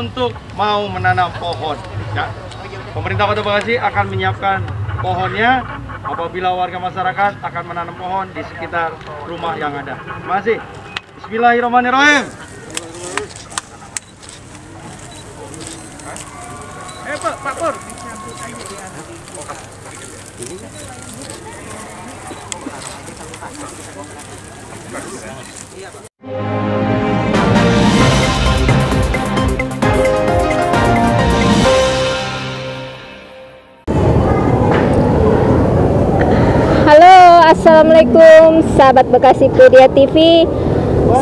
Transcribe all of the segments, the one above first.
untuk mau menanam pohon. Ya. Pemerintah Kota Bekasi akan menyiapkan pohonnya apabila warga masyarakat akan menanam pohon di sekitar rumah yang ada. Terima kasih. Bismillahirrahmanirrahim. Pak Pur. Assalamualaikum sahabat Bekasipedia TV.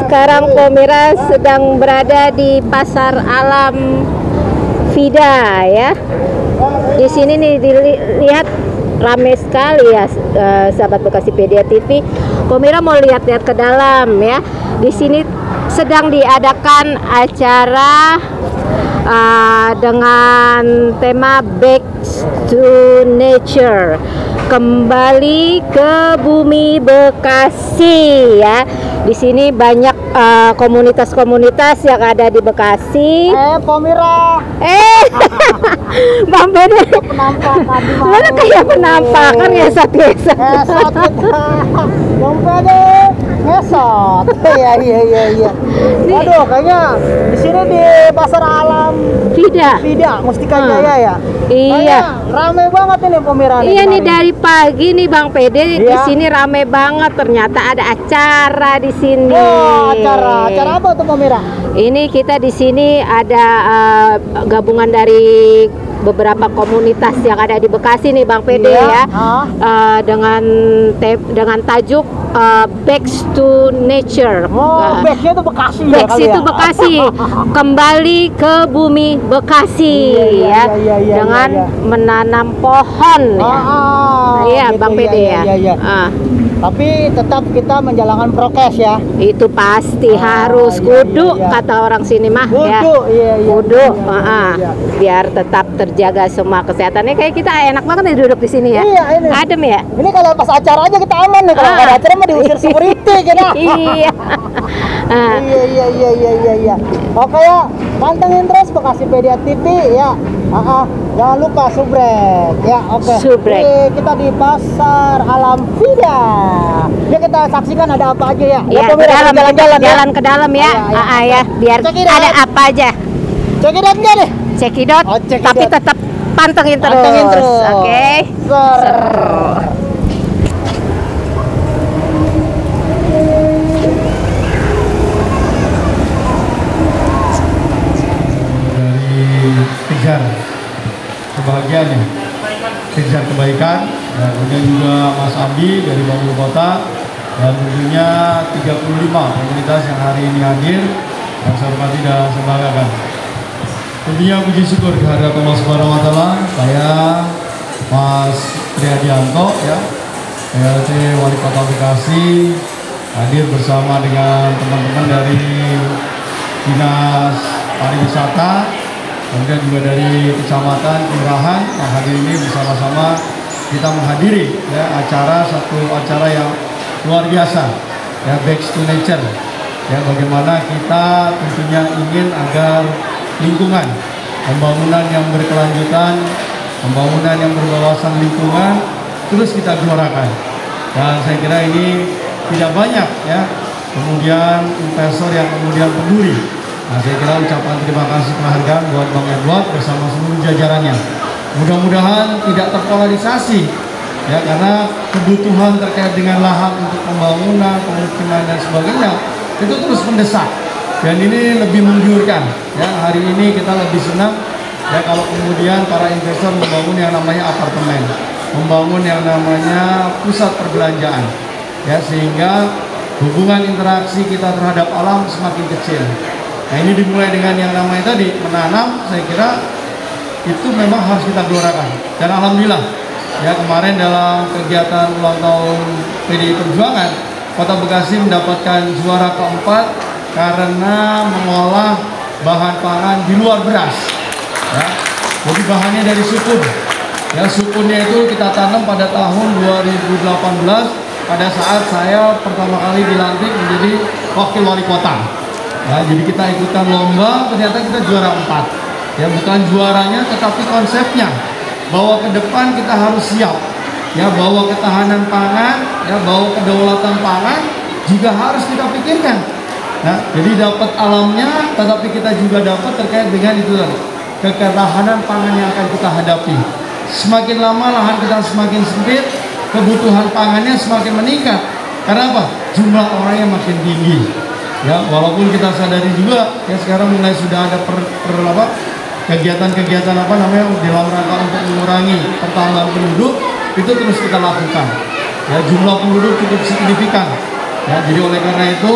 Sekarang Pomira sedang berada di Pasar Alam Vida ya. Di sini nih dilihat ramai sekali ya sahabat Bekasipedia TV. Pomira mau lihat-lihat ke dalam ya. Di sini sedang diadakan acara dengan tema Back to Nature, kembali ke bumi Bekasi ya. Di sini banyak komunitas-komunitas yang ada di Bekasi. Pomira. Bang Bede. Penampakan. Mana kayak penampakan ngesot. Ngesot kita. Bang Bede ngesot. Iya. Waduh, kayaknya di sini di Pasar Alam Vida, Mustika Jaya ya. Iya. Rame banget ini Pomira nih. Iya nih dari pagi nih Bang Pede di sini rame banget. Ternyata ada acara di sini. Oh, acara apa tuh Pomira? Ini kita di sini ada gabungan dari beberapa komunitas yang ada di Bekasi nih Bang Pede ya. Dengan tajuk Back to Nature. Backnya itu Bekasi. Back itu Bekasi. Kembali ke bumi Bekasi ya. Dengan menanam pohon ya. Iya gitu, Bang Pede ya. Tapi tetap kita menjalankan prokes ya. Itu pasti harus kudu kata orang sini mah ya. Kudu, biar tetap terjaga semua kesehatannya. Kayak kita enak banget nih duduk di sini ya. Iya, ini. Adem ya. Ini kalau pas acara aja kita aman nih. Kalau nggak ada acara mah diusir security kita. Iya. Iya. Oke ya, pantengin terus Bekasipedia TV ya. Jangan lupa subrek ya. Oke. Subrek. Kita di Pasar Alam Vida. Ya kita saksikan ada apa aja ya. Ya, jalan ke dalam ya. Ya, biar ada apa aja. Cekidotnya deh. Cekidot. Tapi tetap pantengin terus. Oke. Kejar kebahagiaan, kejar kebaikan, dan kemudian juga Mas Abi dari Bangul Kota, dan tentunya 35 komunitas yang hari ini hadir yang saya hormati dan saya banggakan. Tentunya puji syukur kehadirat Allah Subhanahu wa Ta'ala, saya Mas Triadianto ya, PLT Wali Kota Bekasi, hadir bersama dengan teman-teman dari Dinas Pariwisata, kemudian juga dari kecamatan, kelurahan yang hadir ini bersama-sama kita menghadiri ya satu acara yang luar biasa ya, Back to Nature ya, bagaimana kita tentunya ingin agar lingkungan, pembangunan yang berkelanjutan, pembangunan yang berwawasan lingkungan terus kita gelorakan, dan saya kira ini tidak banyak ya kemudian investor yang kemudian peduli. Nah, saya kira ucapan terima kasih penghargaan buat Bang Edward bersama seluruh jajarannya. Mudah-mudahan tidak terpolarisasi ya, karena kebutuhan terkait dengan lahan untuk pembangunan, pemukiman dan sebagainya itu terus mendesak. Dan ini lebih menggiurkan ya. Hari ini kita lebih senang ya kalau kemudian para investor membangun yang namanya apartemen, membangun yang namanya pusat perbelanjaan ya, sehingga hubungan interaksi kita terhadap alam semakin kecil. Nah, ini dimulai dengan yang namanya tadi menanam. Saya kira itu memang harus kita gelorakan, dan alhamdulillah ya kemarin dalam kegiatan ulang tahun PDI Perjuangan Kota Bekasi mendapatkan juara keempat karena mengolah bahan pangan di luar beras ya. Jadi bahannya dari sukun ya, sukunnya itu kita tanam pada tahun 2018 pada saat saya pertama kali dilantik menjadi wakil wali kota. Ya, jadi kita ikutan lomba, ternyata kita juara 4. Ya, bukan juaranya, tetapi konsepnya bahwa ke depan kita harus siap. Ya, bahwa ketahanan pangan, ya, bahwa kedaulatan pangan juga harus kita pikirkan. Nah, jadi dapat alamnya, tetapi kita juga dapat terkait dengan itu ketahanan pangan yang akan kita hadapi. Semakin lama lahan kita semakin sempit, kebutuhan pangannya semakin meningkat. Karena apa? Jumlah orangnya makin tinggi. Ya, walaupun kita sadari juga ya sekarang mulai sudah ada kegiatan-kegiatan dalam rangka untuk mengurangi pertambahan penduduk, itu terus kita lakukan. Ya, jumlah penduduk cukup signifikan. Ya, jadi oleh karena itu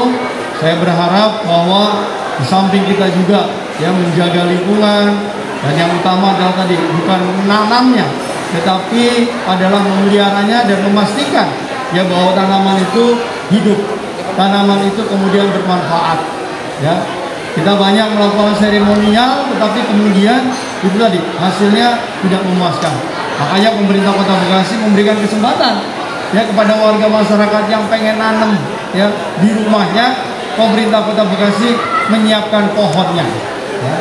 saya berharap bahwa di samping kita juga ya menjaga lingkungan, dan yang utama adalah tadi bukan menanamnya, tetapi adalah memeliharanya dan memastikan ya bahwa tanaman itu hidup, tanaman itu kemudian bermanfaat. Ya, kita banyak melakukan seremonial, tetapi kemudian itu tadi hasilnya tidak memuaskan. Makanya pemerintah Kota Bekasi memberikan kesempatan ya kepada warga masyarakat yang pengen nanam ya di rumahnya. Pemerintah Kota Bekasi menyiapkan pohonnya. Ya.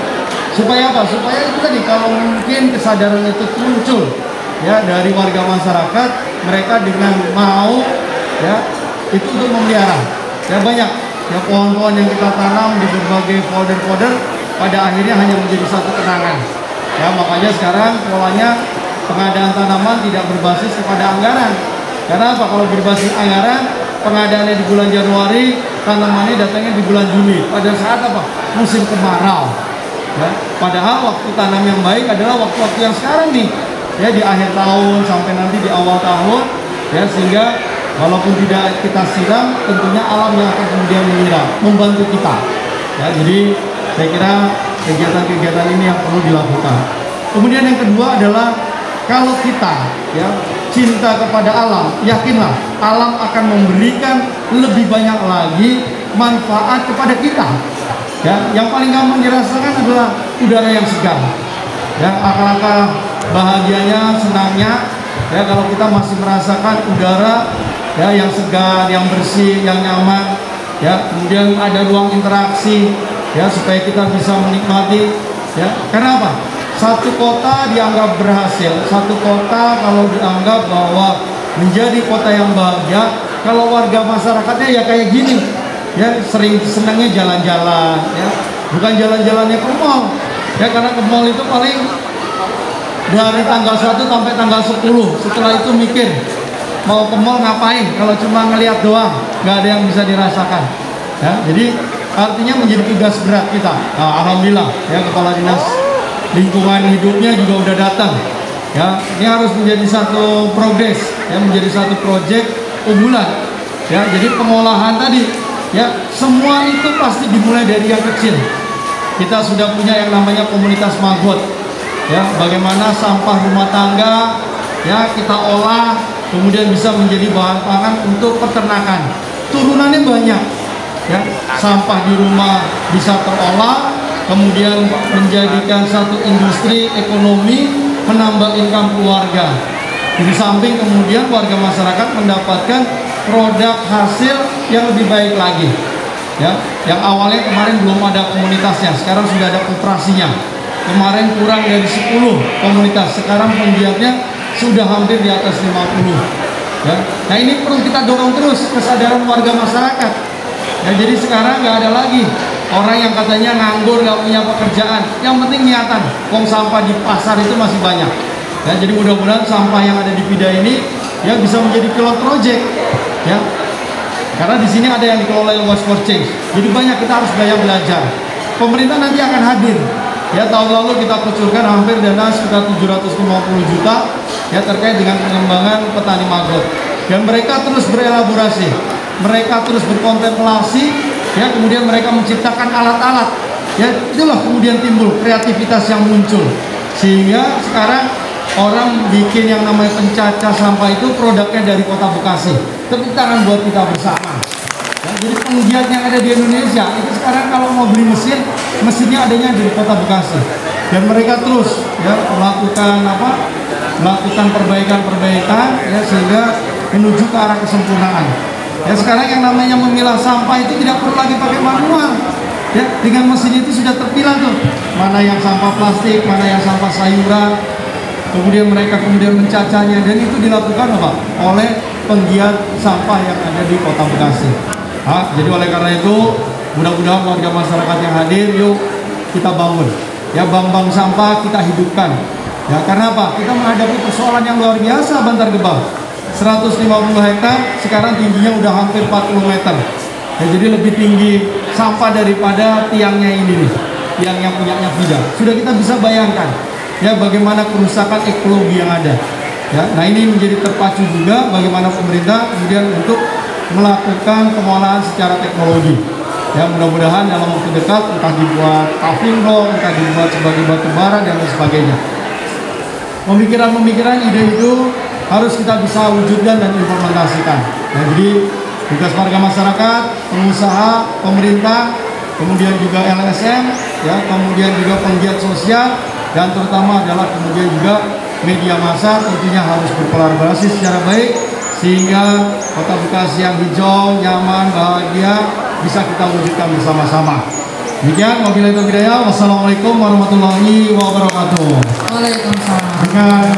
Supaya apa? Supaya itu tadi kalau mungkin kesadaran itu muncul ya dari warga masyarakat, mereka dengan mau ya itu untuk memelihara. Ya banyak ya pohon-pohon yang kita tanam di berbagai folder-folder pada akhirnya hanya menjadi satu kenangan. Ya makanya sekarang polanya pengadaan tanaman tidak berbasis kepada anggaran. Karena apa? Kalau berbasis anggaran, pengadaannya di bulan Januari, tanamannya datangnya di bulan Juni. Pada saat apa? Musim kemarau. Ya, padahal waktu tanam yang baik adalah waktu-waktu yang sekarang nih. Ya di akhir tahun sampai nanti di awal tahun. Ya sehingga walaupun tidak kita siram, tentunya alam yang akan kemudian menyiram, membantu kita. Ya, jadi saya kira kegiatan-kegiatan ini yang perlu dilakukan. Kemudian yang kedua adalah kalau kita ya cinta kepada alam, yakinlah alam akan memberikan lebih banyak lagi manfaat kepada kita. Ya, yang paling gampang dirasakan adalah udara yang segar. Ya, alangkah bahagianya, senangnya ya kalau kita masih merasakan udara ya yang segar, yang bersih, yang nyaman. Ya, kemudian ada ruang interaksi ya supaya kita bisa menikmati. Ya, karena apa? Satu kota dianggap berhasil, satu kota kalau dianggap bahwa menjadi kota yang bahagia, kalau warga masyarakatnya ya kayak gini, ya sering senangnya jalan-jalan, ya bukan jalan-jalannya ke mall, ya karena ke mall itu paling dari tanggal 1 sampai tanggal 10, setelah itu mikir mau ke mall ngapain, kalau cuma ngelihat doang, nggak ada yang bisa dirasakan, ya jadi artinya menjadi tugas berat kita. Nah, alhamdulillah ya kepala dinas lingkungan hidupnya juga udah datang ya, ini harus menjadi satu progres ya, menjadi satu proyek unggulan ya. Jadi pengolahan tadi ya semua itu pasti dimulai dari yang kecil. Kita sudah punya yang namanya komunitas maggot ya, bagaimana sampah rumah tangga ya kita olah kemudian bisa menjadi bahan pangan untuk peternakan. Turunannya banyak ya, sampah di rumah bisa terolah, kemudian menjadikan satu industri ekonomi, menambah income keluarga. Di samping kemudian warga masyarakat mendapatkan produk hasil yang lebih baik lagi. Ya, yang awalnya kemarin belum ada komunitasnya, sekarang sudah ada koperasinya. Kemarin kurang dari 10 komunitas, sekarang penggiatnya sudah hampir di atas 50. Ya. Nah ini perlu kita dorong terus kesadaran warga masyarakat. Ya, jadi sekarang nggak ada lagi orang yang katanya nganggur, nggak punya pekerjaan. Yang penting niatan. Wong sampah di pasar itu masih banyak. Ya, jadi mudah-mudahan sampah yang ada di Fida ini ya bisa menjadi pilot project. Ya, karena di sini ada yang dikelola oleh Waste for Change. Jadi banyak kita harus belajar. Pemerintah nanti akan hadir. Ya, tahun lalu kita kucurkan hampir dana sekitar 750 juta ya terkait dengan pengembangan petani maggot. Dan mereka terus berelaborasi, mereka terus berkontemplasi. Ya, kemudian mereka menciptakan alat-alat. Ya, itulah kemudian timbul kreativitas yang muncul. Sehingga sekarang orang bikin yang namanya pencacah sampah itu produknya dari Kota Bekasi. Tepuk tangan buat kita bersama. Ya, jadi penggiat yang ada di Indonesia itu sekarang kalau mau beli mesin, mesinnya adanya di Kota Bekasi. Dan mereka terus ya melakukan melakukan perbaikan-perbaikan ya sehingga menuju ke arah kesempurnaan. Ya sekarang yang namanya memilah sampah itu tidak perlu lagi pakai manual. Ya, dengan mesin itu sudah terpilah tuh, mana yang sampah plastik, mana yang sampah sayuran. Kemudian mereka mencacahnya, dan itu dilakukan apa? Oleh penggiat sampah yang ada di Kota Bekasi. Jadi oleh karena itu, mudah-mudahan warga masyarakat yang hadir, yuk kita bangun. Ya, bank-bank sampah kita hidupkan. Ya, karena apa? Kita menghadapi persoalan yang luar biasa Bantar Gebang. 150 hektar, sekarang tingginya udah hampir 40 meter. Ya, jadi lebih tinggi sampah daripada tiangnya ini nih, tiang yang punyanya FIDA. Sudah kita bisa bayangkan ya bagaimana kerusakan ekologi yang ada. Ya, nah ini menjadi terpacu juga bagaimana pemerintah kemudian untuk melakukan pengolahan secara teknologi. Ya, mudah-mudahan dalam waktu dekat entah dibuat paving block, entah dibuat sebagai batu bara dan lain sebagainya. Pemikiran-pemikiran ide itu harus kita bisa wujudkan dan implementasikan. Nah, jadi tugas warga masyarakat, pengusaha, pemerintah, kemudian juga LSM, ya, kemudian juga penggiat sosial, dan terutama adalah kemudian juga media massa tentunya harus berkolaborasi secara baik sehingga Kota Bekasi yang hijau, nyaman, bahagia bisa kita wujudkan bersama-sama. Demikian, wabillahi taufiq hidayah. Wassalamualaikum warahmatullahi wabarakatuh. Waalaikumsalam. Dengan